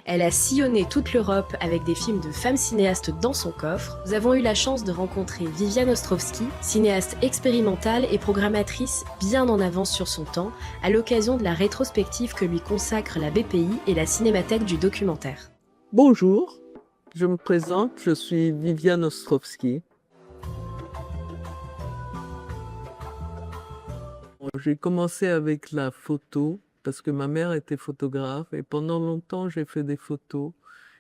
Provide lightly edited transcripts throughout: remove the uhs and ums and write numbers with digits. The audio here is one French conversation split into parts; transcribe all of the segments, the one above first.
Elle a sillonné toute l'Europe avec des films de femmes cinéastes dans son coffre. Nous avons eu la chance de rencontrer Viviane Ostrowski, cinéaste expérimentale et programmatrice bien en avance sur son temps, à l'occasion de la rétrospective que lui consacre la BPI et la Cinémathèque du documentaire. Bonjour, je me présente, je suis Viviane Ostrowski. J'ai commencé avec la photo parce que ma mère était photographe et pendant longtemps j'ai fait des photos.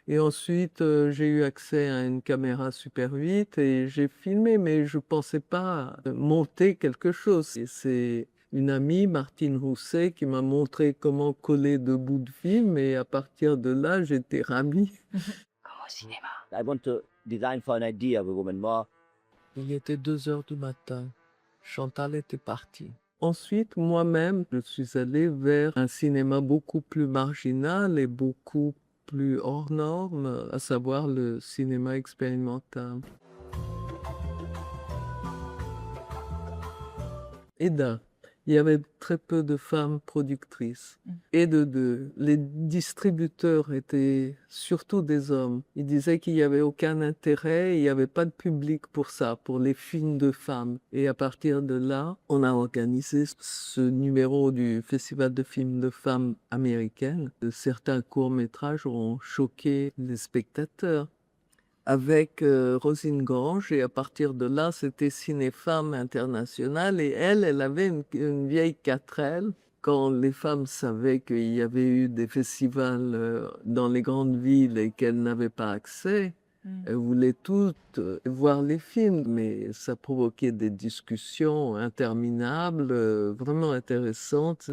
Et ensuite j'ai eu accès à une caméra Super 8 et j'ai filmé, mais je ne pensais pas monter quelque chose. Et c'est une amie, Martine Rousset, qui m'a montré comment coller deux bouts de film et à partir de là j'étais ravie. Au cinéma. I want to design for an idea of a woman more. Il était 2 heures du matin. Chantal était partie. Ensuite, moi-même, je suis allée vers un cinéma beaucoup plus marginal et beaucoup plus hors norme, à savoir le cinéma expérimental. Eda, il y avait très peu de femmes productrices. Et les distributeurs étaient surtout des hommes. Ils disaient qu'il n'y avait aucun intérêt, il n'y avait pas de public pour ça, pour les films de femmes. Et à partir de là, on a organisé ce numéro du Festival de films de femmes américaines. Certains courts-métrages ont choqué les spectateurs avec Rosine Grange, et à partir de là, c'était Ciné-Femmes International, et elle avait une vieille 4L. Quand les femmes savaient qu'il y avait eu des festivals dans les grandes villes et qu'elles n'avaient pas accès, elles voulaient toutes voir les films, mais ça provoquait des discussions interminables, vraiment intéressantes.